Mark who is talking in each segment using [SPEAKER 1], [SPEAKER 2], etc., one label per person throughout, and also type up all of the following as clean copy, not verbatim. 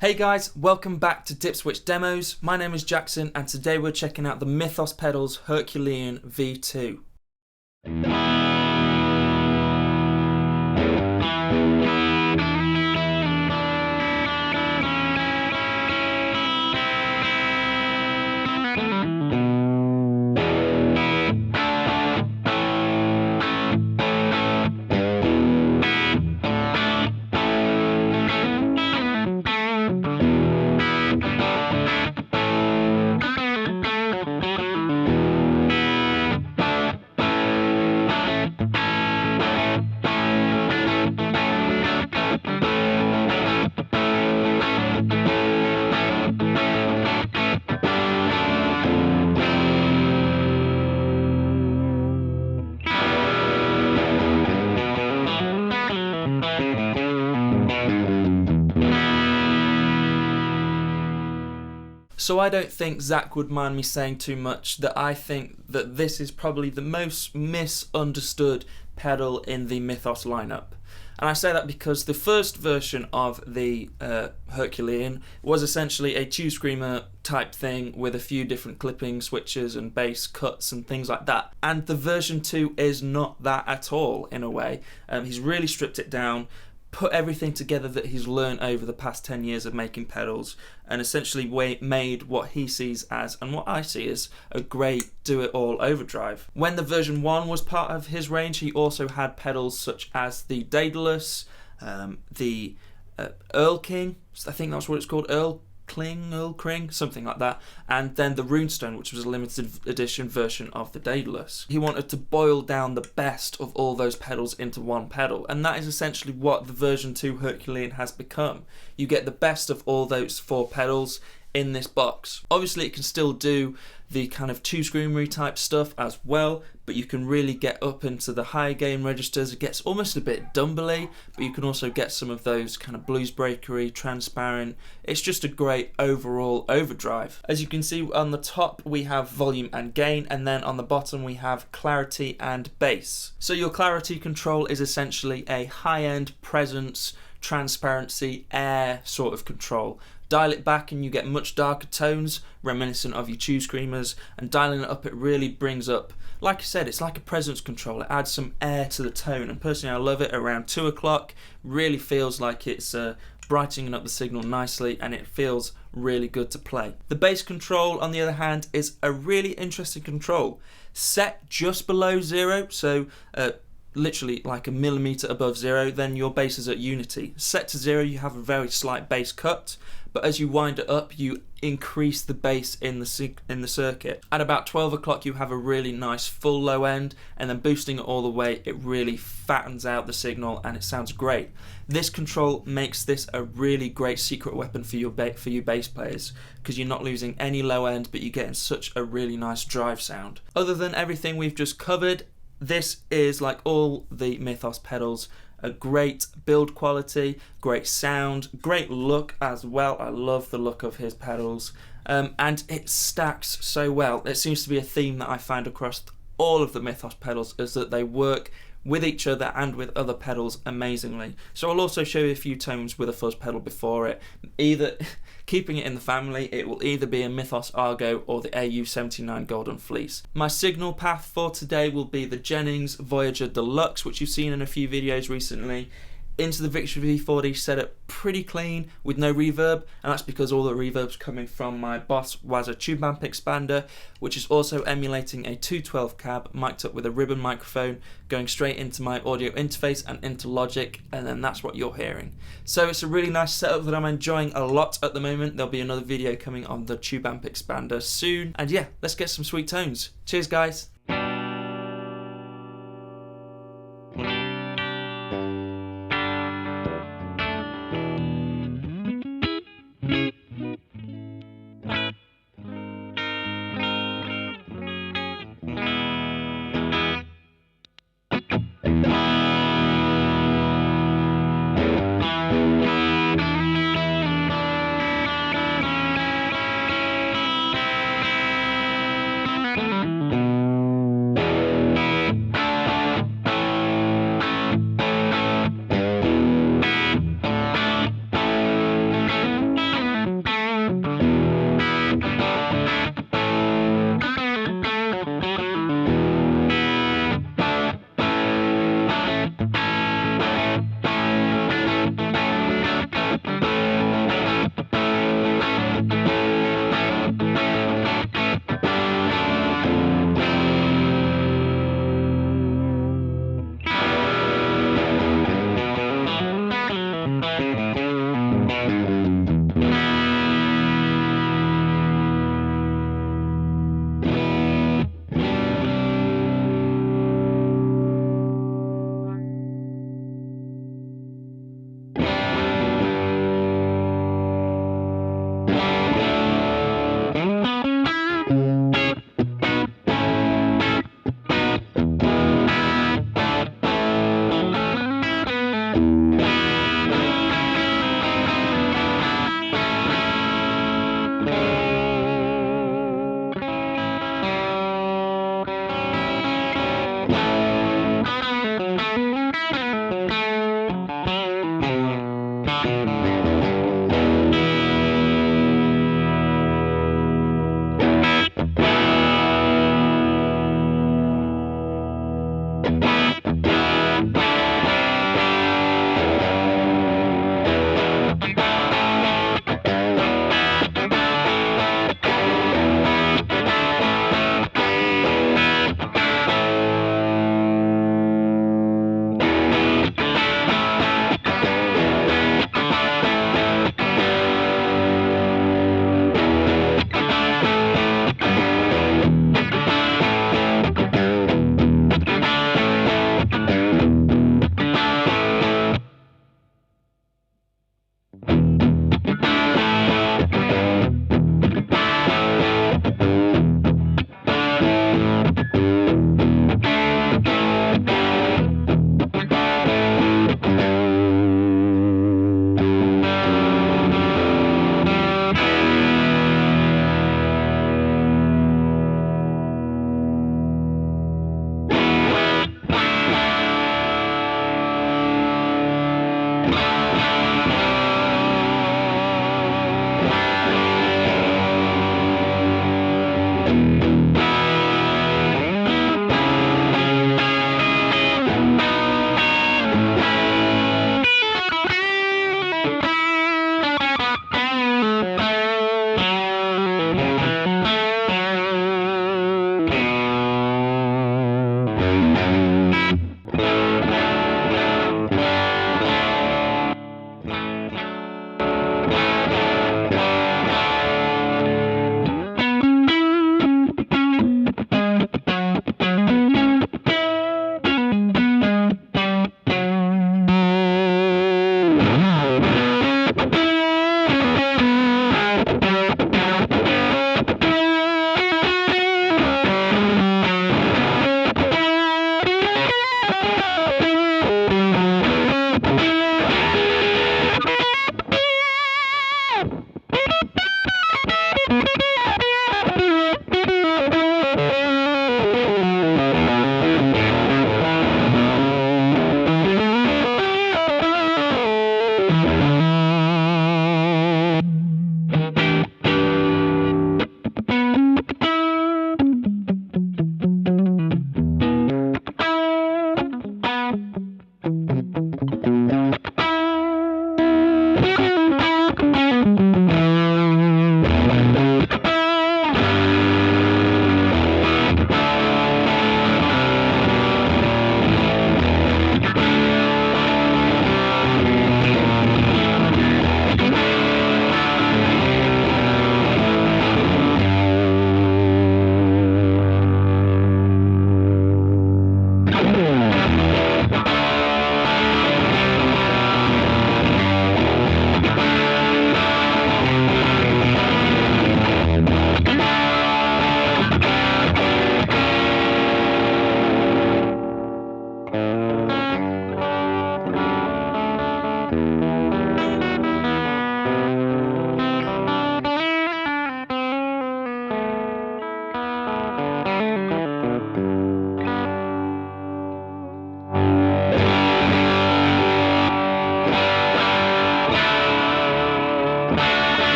[SPEAKER 1] Hey guys, welcome back to Dip Switch Demos. My name is Jackson and today we're checking out the Mythos Pedals Herculean V2. So I don't think Zach would mind me saying too much that I think that this is probably the most misunderstood pedal in the Mythos lineup. And I say that because the first version of the Herculean was essentially a tube screamer type thing with a few different clipping switches and bass cuts and things like that. And the version 2 is not that at all in a way. He's really stripped it down, put everything together that he's learned over the past 10 years of making pedals and essentially made what he sees as, and what I see as, a great do-it-all overdrive. When the version 1 was part of his range, he also had pedals such as the Daedalus, the Earl King, I think that's what it's called, Earl Kring, something like that, and then the Runestone, which was a limited edition version of the Daedalus. He wanted to boil down the best of all those pedals into one pedal, and that is essentially what the version 2 Herculean has become. You get the best of all those 4 pedals in this box. Obviously it can still do the kind of tube screamery type stuff as well, but you can really get up into the high gain registers. It gets almost a bit dumbly, but you can also get some of those kind of blues breakery, transparent. It's just a great overall overdrive. As you can see on the top we have volume and gain, and then on the bottom we have clarity and bass. So your clarity control is essentially a high-end presence, transparency, air sort of control. Dial it back and you get much darker tones, reminiscent of your tube screamers, and dialing it up it really brings up, like I said, it's like a presence control. It adds some air to the tone, and personally I love it around 2 o'clock. Really feels like it's brightening up the signal nicely, and it feels really good to play. The bass control, on the other hand, is a really interesting control. Set just below 0, so literally like a millimeter above 0, then your bass is at unity. Set to 0, you have a very slight bass cut, but as you wind it up, you increase the bass in the circuit. At about 12 o'clock, you have a really nice full low end, and then boosting it all the way, it really fattens out the signal, and it sounds great. This control makes this a really great secret weapon for you bass players, because you're not losing any low end, but you're getting such a really nice drive sound. Other than everything we've just covered, this is, like all the Mythos pedals, a great build quality, great sound, great look as well. I love the look of his pedals, and it stacks so well. It seems to be a theme that I find across all of the Mythos pedals, is that they work with each other and with other pedals amazingly. So I'll also show you a few tones with a fuzz pedal before it. Either keeping it in the family, it will either be a Mythos ARGO or the AU79 Golden Fleece. My signal path for today will be the Jennings Voyager Deluxe, which you've seen in a few videos recently, into the Victor V40 setup pretty clean with no reverb, and that's because all the reverb's coming from my Boss Waza tube amp expander, which is also emulating a 212 cab mic'd up with a ribbon microphone going straight into my audio interface and into Logic, and then that's what you're hearing. So it's a really nice setup that I'm enjoying a lot at the moment. There'll be another video coming on the tube amp expander soon, and yeah, let's get some sweet tones. Cheers guys.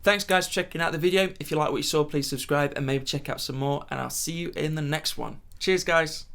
[SPEAKER 1] Thanks guys for checking out the video. If you like what you saw, please subscribe and maybe check out some more, and I'll see you in the next one. Cheers guys.